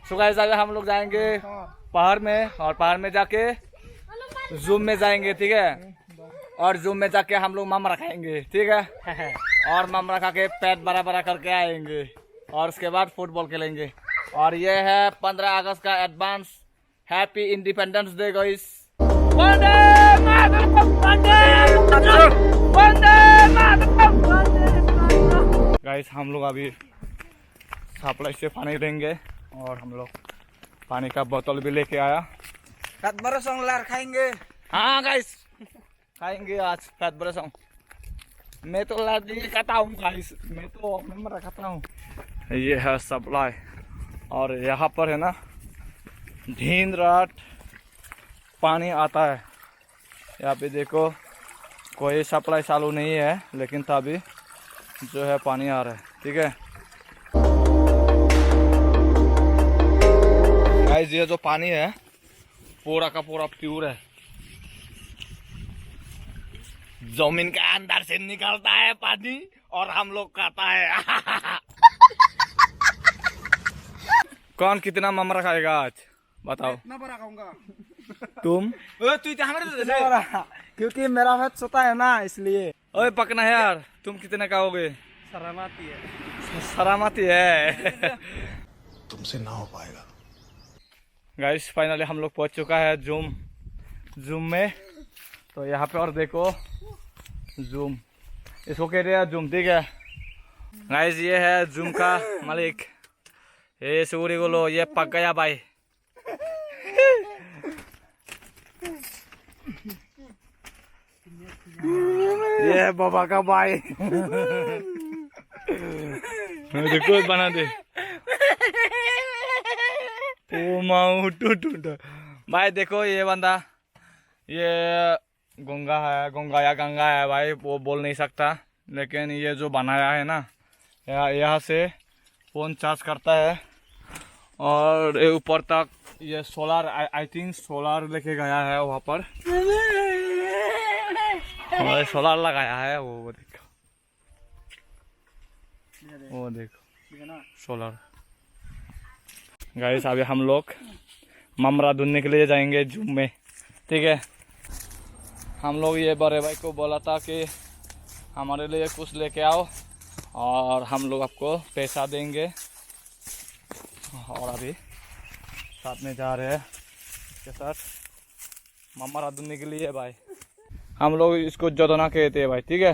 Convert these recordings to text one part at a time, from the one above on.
So guys अगर हम लोग जाएंगे पहाड़ में और पहाड़ में जाके जूम में जाएंगे, ठीक है। और जूम में जाके हम लोग ममरा खाएंगे, ठीक है। और ममरा खा के पेट बड़ा बड़ा करके आएंगे और उसके बाद फुटबॉल खेलेंगे। और ये है 15 अगस्त का advance happy independence day guys. वंदे मातरम, वंदे मातरम। गाइस हम लोग अभी सप्लाई से पानी लेंगे और हम लोग पानी का बोतल भी लेके आया। रात भर सॉन्ग लार खाएंगे। हाँ गाइस खाएंगे आज रात भर सॉन्ग। मैं तो लादी खाता हूँ गाइस, मैं तो मेमरा खाता हूँ। ये है सप्लाई और यहाँ पर है ना दिन रात पानी आता है। यहाँ पे देखो कोई सप्लाई चालू नहीं है लेकिन तभी जो है पानी आ रहा है, ठीक है। गाइस ये जो पानी है पूरा का पूरा प्योर है, जमीन के अंदर से निकलता है पानी और हम लोग खाता है। कौन कितना ममरा खाएगा आज बताओ? इतना बड़ा खाऊंगा। तुम? तू तो हमारे क्योंकि मेरा हाथ छोटा है ना इसलिए। ओए पकना है यार, तुम कितने खाओगे? शरामाती है। शरामाती है। तुमसे ना हो पाएगा। गाइस फाइनली हम लोग पहुंच चुका है जूम में। तो यहाँ पे और देखो जूम, इसको कहते हैं जूम, ठीक है। गाइस ये है जूम का मालिक, ये सूरी बोलो ये पक गया भाई। ये है बाबा का भाई। देखो बना दे भाई। देखो ये बंदा ये गंगा है, गंगा या गंगा है भाई, वो बोल नहीं सकता। लेकिन ये जो बनाया है ना यहाँ से फोन चार्ज करता है और ये ऊपर तक ये सोलर, आई थिंक सोलर लेके गया है वहाँ पर। और सोलर लगाया है वो देखो, वो देखो सोलर। गाइस अभी हम लोग ममरा ढूंढने के लिए जाएंगे जूम में, ठीक है। हम लोग ये बड़े भाई को बोला था कि हमारे लिए कुछ लेके आओ और हम लोग आपको पैसा देंगे। और अभी साथ में जा रहे हैं इसके साथ ममरा ढूंढने के लिए भाई। हम लोग इसको जोतना कहते हैं भाई, ठीक है।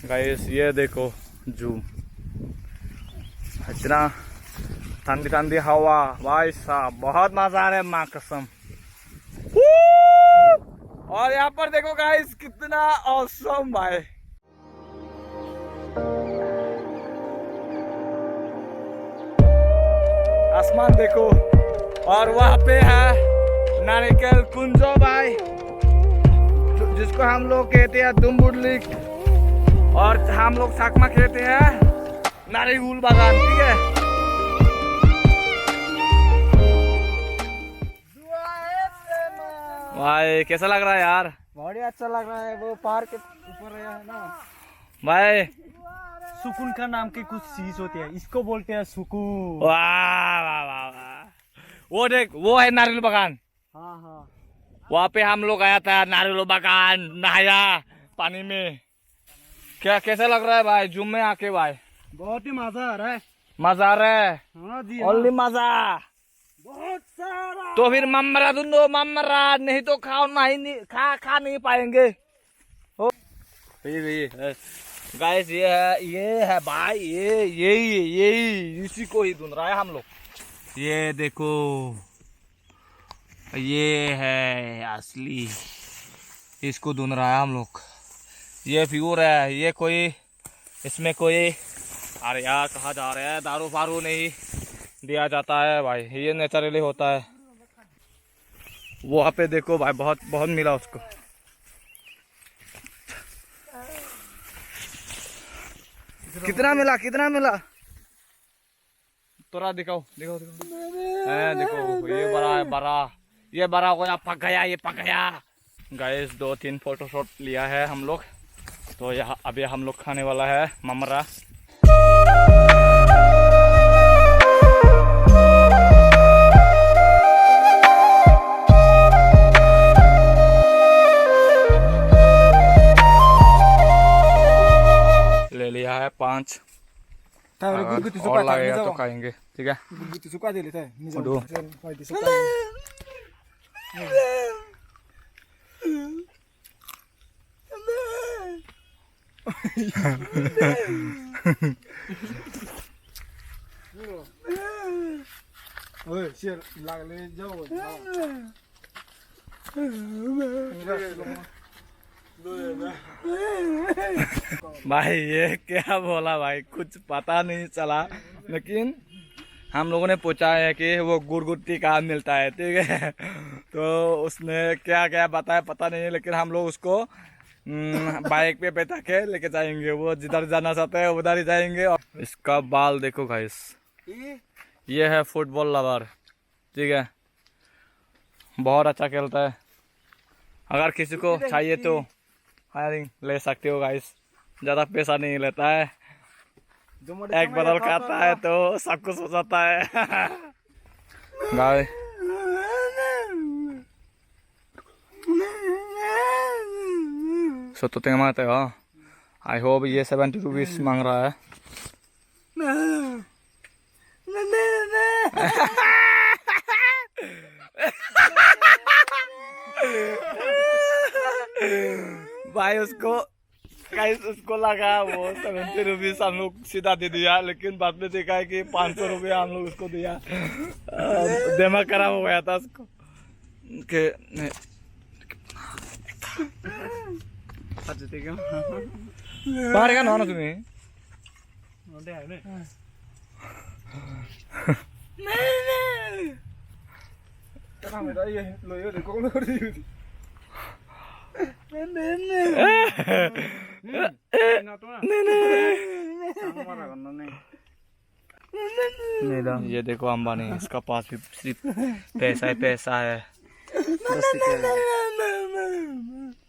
गाइस ये देखो जूम, इतना ठंडी ठंडी हवा भाई साहब, बहुत मजा आ रहा है माँ कसम। और यहाँ पर देखो गाइस कितना ऑसम भाई। आसमान देखो और वहाँ पे है नारिकेल कुंजो भाई, जिसको हम लोग कहते हैं दुम्बुडलिक और हम लोग साकमा कहते हैं नारिकुल बागान, ठीक है। भाई कैसा लग रहा है यार? बहुत ही अच्छा लग रहा है। वो पहाड़ के ऊपर है ना भाई, सुकून का नाम की कुछ चीज होती है, इसको बोलते हैं सुकून। वाह वाह वाह वाह। वो देख वो है नारियल बागान। हाँ हाँ, वहाँ पे हम लोग आया था नारियल बागान, नहाया पानी में। क्या कैसा लग रहा है भाई जूम में आके भाई? बहुत ही मजा आ रहा है। मजा आ रहा है? हाँ जी, ओनली मजा। बहुत सारा। तो फिर ममरा ढूंढो, ममरा नहीं तो खाओ नहीं, खा नहीं पाएंगे। गाइस ये है भाई, ये इसी को ही ढूंढ रहा है हम लोग। ये देखो ये है असली, इसको ढूंढ रहा है हम लोग। ये प्योर है, ये कोई इसमें कोई, अरे यार कहाँ जा रहे हैं, दारू फारू नहीं दिया जाता है भाई, ये नेचुरली होता है। वहाँ पे देखो भाई बहुत बहुत मिला उसको। कितना मिला तोरा दिखाओ दिखाओ दिखाओ। देखो ये बड़ा है, ये बड़ा हो गया, पक गया, ये पक गया। गाइस 2-3 फोटो शॉट लिया है हम लोग। तो यहाँ अभी हम लोग खाने वाला है ममरा। ले लिया है 5 और लगेगा तो खाएंगे, ठीक है। उठो। भाई ये क्या बोला भाई, कुछ पता नहीं चला, लेकिन हम लोगों ने पूछा है कि वो गुड़गुट्टी कहाँ मिलता है, ठीक है। तो उसने क्या क्या बताया पता नहीं है, लेकिन हम लोग उसको बाइक पे बैठा के लेके जाएंगे। वो जिधर जाना चाहते हैं उधर ही जाएंगे। और इसका बाल देखो गाइस, ये है फुटबॉल लवर, ठीक है। बहुत अच्छा खेलता है। अगर किसी को चाहिए तो हायरिंग ले सकते हो गाइस। ज़्यादा पैसा नहीं लेता है, एक बदल खाता है तो सब कुछ हो जाता है। गाय तो तेरे माते हो। आई होप ये 70 रुपीज मांग रहा है। भाई उसको लगा वो 70 रुपीज हम लोग सीधा दे दिया, लेकिन बाद में देखा है कि 500 रुपया हम लोग उसको दिया। दिमाग खराब हो गया था उसको के बाहर का ना तुम्हें ये देखो अंबानी, इसका पास भी सिर्फ पैसा ही पैसा है।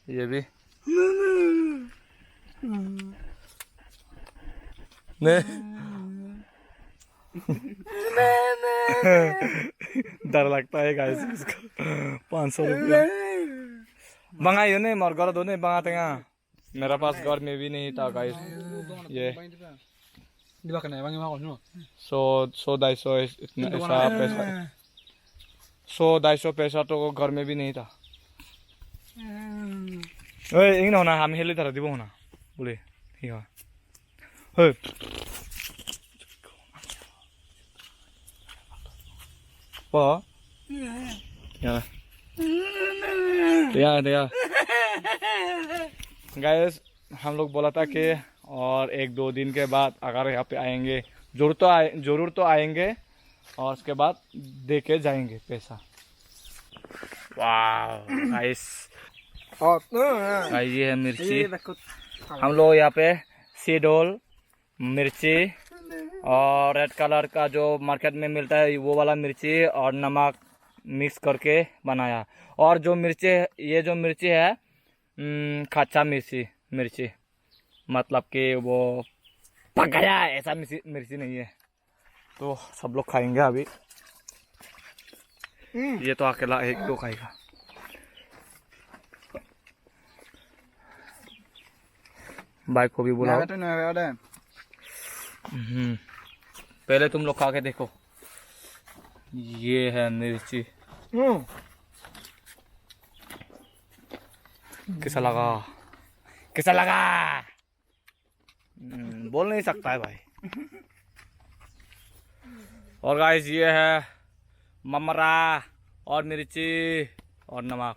ये भी डर लगता है गाइस इसको। 500 रुपया मंगाई नहीं, मोर घर दो नहीं मंगाते हैं। मेरा पास घर में भी नहीं था गाइस। ये 100-250 इतना ऐसा पैसा, 100-250 पैसा तो घर में भी नहीं था। इन होना हम हेली तरह दिबो होना बोले ठीक है। गाइस हम लोग बोला था कि और 1-2 दिन के बाद अगर यहाँ पे आएंगे जरूर तो आएंगे, और उसके बाद दे के जाएंगे पैसा। वाह गाइस, ये है मिर्ची। हम लोग यहाँ पे सीडोल मिर्ची और रेड कलर का जो मार्केट में मिलता है वो वाला मिर्ची और नमक मिक्स करके बनाया। और जो मिर्ची, ये जो मिर्ची है कच्चा मिर्ची, मतलब कि वो पक गया ऐसा मिर्ची नहीं है। तो सब लोग खाएंगे अभी। ये तो अकेला 1-2 खाएगा। बाइक को भी बुलाओ। पहले तुम लोग खा के देखो। ये है मिर्ची, कैसा लगा बोल नहीं सकता है भाई। और गाइस ये है ममरा और मिर्ची और नमक।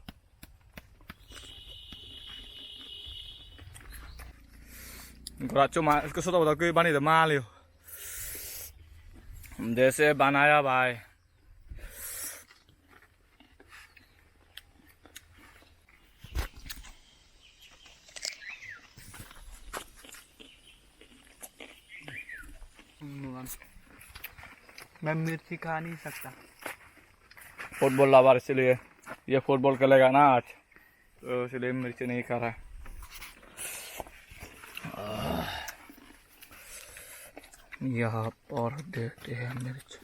इसको सोचा बता कोई बनी मा लियो जैसे बनाया भाई। मैं मिर्ची खा नहीं सकता। फुटबॉल लवर, इसलिए ये फुटबॉल खेलेगा ना आज, तो इसलिए मिर्ची नहीं खा रहा है। यहाँ पर देखते हैं मिर्च।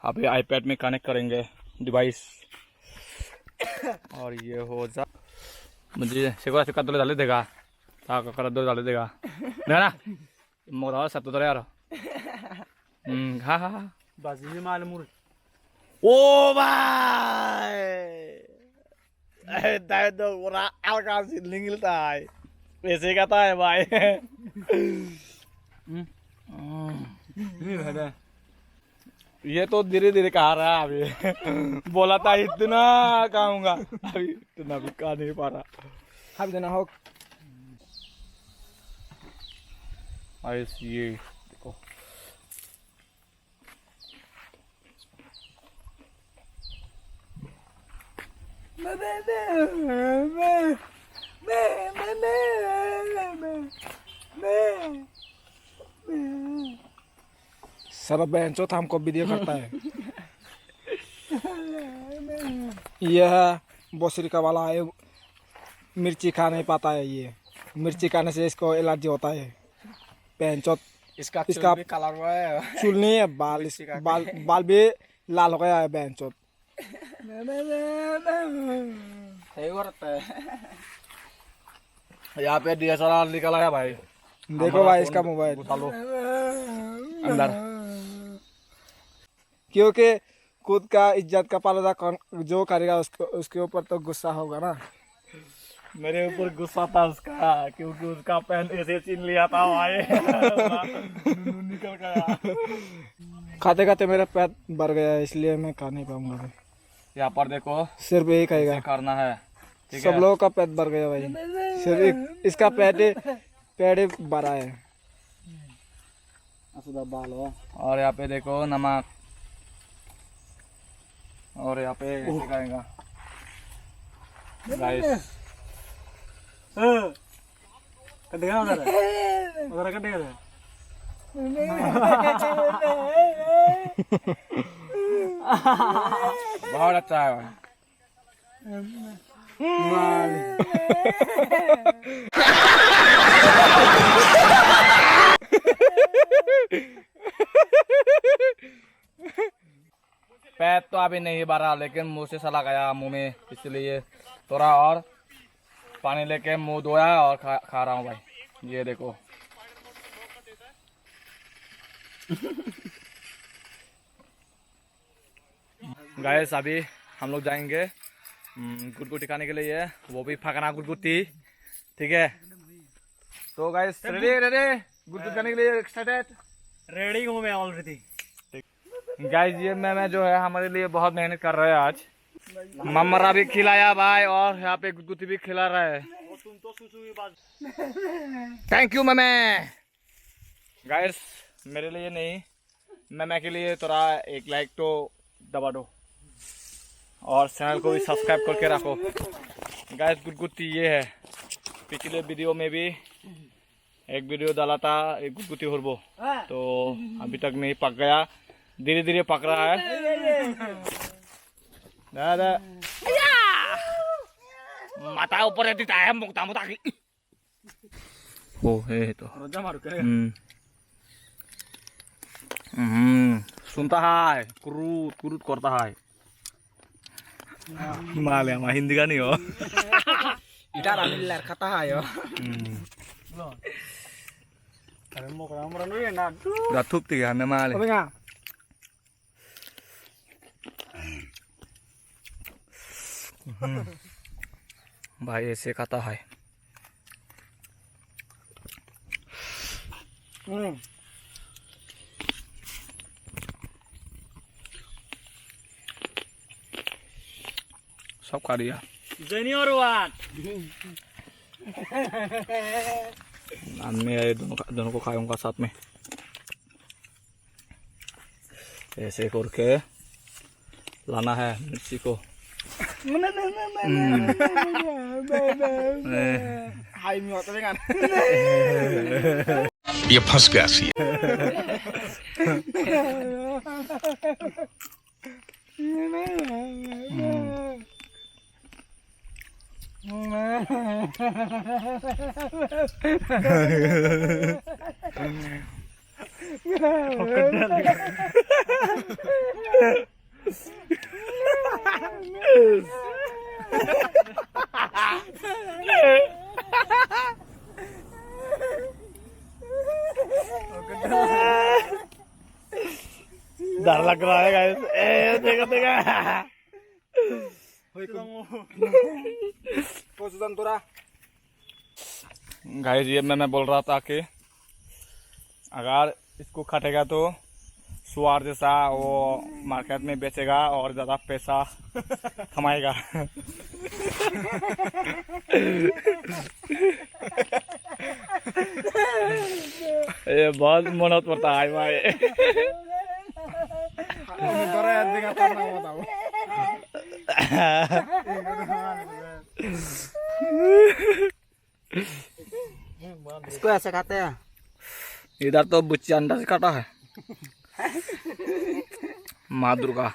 अभी आईपैड में कनेक्ट करेंगे डिवाइस और ये हो जा। मुझे सेकोरा से कदले डाले देगा, ताकि कर दो डाले देगा ना मोरा सब तो यार। हाँ हाँ हाँ बाजी मालूम। ओ भाई दाय दो पूरा अलगा से लिंगलता है, वैसे कहता है भाई। ये तो धीरे धीरे खा रहा है अभी। बोला था इतना खाऊंगा, अभी इतना भी खा नहीं पा रहा। हम जना हो ये देखो सारा बेंचो था हमको वीडियो करता है। यह बोसरी का वाला है, मिर्ची खा नहीं पाता है। ये मिर्ची खाने से इसको एलर्जी होता है। बेंचो इसका भी काला हुआ है, चूल नहीं है, बाल भी लाल हो गया है बेंचो। यहाँ पे DSLR निकल आया भाई, देखो भाई इसका मोबाइल अंदर। क्योंकि खुद का इज्जत का पालदा जो करेगा उसके ऊपर तो गुस्सा होगा ना। मेरे ऊपर गुस्सा था उसका, क्योंकि उसका पेन ऐसे छीन लिया था भाई। निकल गया। खाते खाते मेरा पेट भर गया है, इसलिए मैं खा नहीं पाऊंगा। यहाँ पर देखो सिर्फ यही खाएगा, करना है, ठीक सब है? लोगों का पेट भर गया भाई, सिर्फ इसका पेट भरा है। और यहाँ पे देखो नमक, और यहाँ पे ऐसे खाएगा गाइस। कटेगा उधर कटेगा। बहुत अच्छा है भाई। पैर तो अभी नहीं भरा, लेकिन मुंह से सला गया मुंह में, इसलिए थोड़ा और पानी लेके मुंह धोया और खा रहा हूँ भाई। ये देखो गाइस, अभी हम लोग जाएंगे गुटगुटी खाने के लिए, वो भी फकना गुटगुटी, ठीक है? तो गाइस रेडी गुटगुटी खाने के लिए स्टार्टेड। रेडी हूँ मैं ऑलरेडी। गाइस ये मैं जो है हमारे लिए बहुत मेहनत कर रहे हैं आज। ममरा भी खिलाया भाई, और यहाँ पे गुटगुटी भी खिला रहा है। Thank you ममे। गाइस मेरे लिए नहीं, ममे के लिए थोड़ा एक लाइक तो दबा दो, और चैनल को भी सब्सक्राइब करके रखो। गाइस गुटगुटी ये है, पिछले वीडियो में भी एक वीडियो डाला था एक गुटगुटी हुरबो, तो अभी तक नहीं पक गया, धीरे धीरे पक रहा है। दादा माता ऊपर रहती है मुक्ता मुता की। ओ है तो सुनता है, कुरूत कुरूत करता है। माले हमारा हिंदी का नहीं हो। इधर आने लड़ खाता है यो। अरे मोकरा मोकरा नहीं है ना। रातुप तिगा हमें माले। अबे क्या? भाई ऐसे खाता है। सब खा दिया। जूनियर वन आदमी है, दोनों को खाऊंगा साथ में। ऐसे करके लाना है मिर्ची को, Hai mi hotel kan. ये फंस गया सी डर लग रहा है गाइस। देखो देखो Posisi tora. गाइस, ये मैं बोल रहा था कि अगर इसको काटेगा तो सुअर जैसा वो मार्केट में बेचेगा और ज़्यादा पैसा कमाएगा। ये बहुत मेहनत पड़ता है भाई। Tora ya dengan tanah mau tahu. इसको ऐसे खाते हैं। इधर तो बुच्ची अंडा से काटा है। माँ दुर्गा।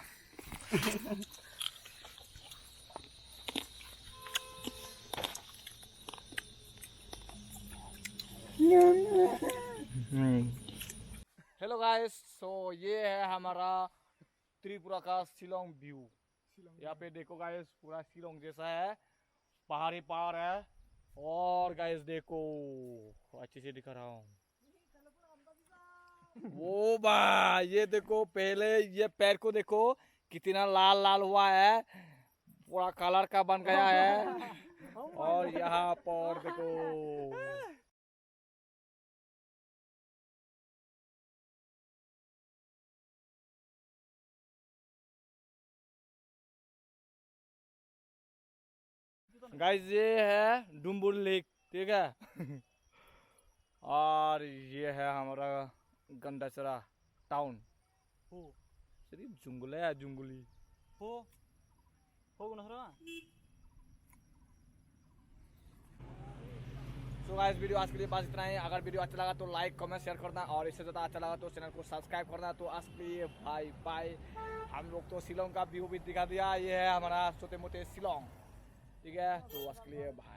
हेलो गाइस, सो ये है हमारा त्रिपुरा का शिलोंग व्यू। यहाँ पे देखो गाइस, पूरा शिलोंग जैसा है, पहाड़ी पहाड़ है। और गाइस देखो, अच्छे से दिखा रहा हूँ। वो बा, ये देखो, पहले ये पैर को देखो कितना लाल लाल हुआ है, पूरा कलर का बन गया है। और यहाँ पर देखो, गाइस ये है डुम्बुर लेक, ठीक है। और ये है हमारा गंडाचरा टाउन। सिर्फ जंगल है, जंगली हो नहरा। सो गाइस, वीडियो आज के लिए बस इतना ही। अगर वीडियो अच्छा लगा तो लाइक कमेंट शेयर करना, और इससे ज़्यादा अच्छा लगा तो चैनल को सब्सक्राइब करना। तो आज के लिए बाय बाय। हम लोग तो शिलोंग का व्यू भी दिखा दिया। ये है हमारा छोटे मोटे शिलोंग, ठीक है। तो आज के लिए बाय।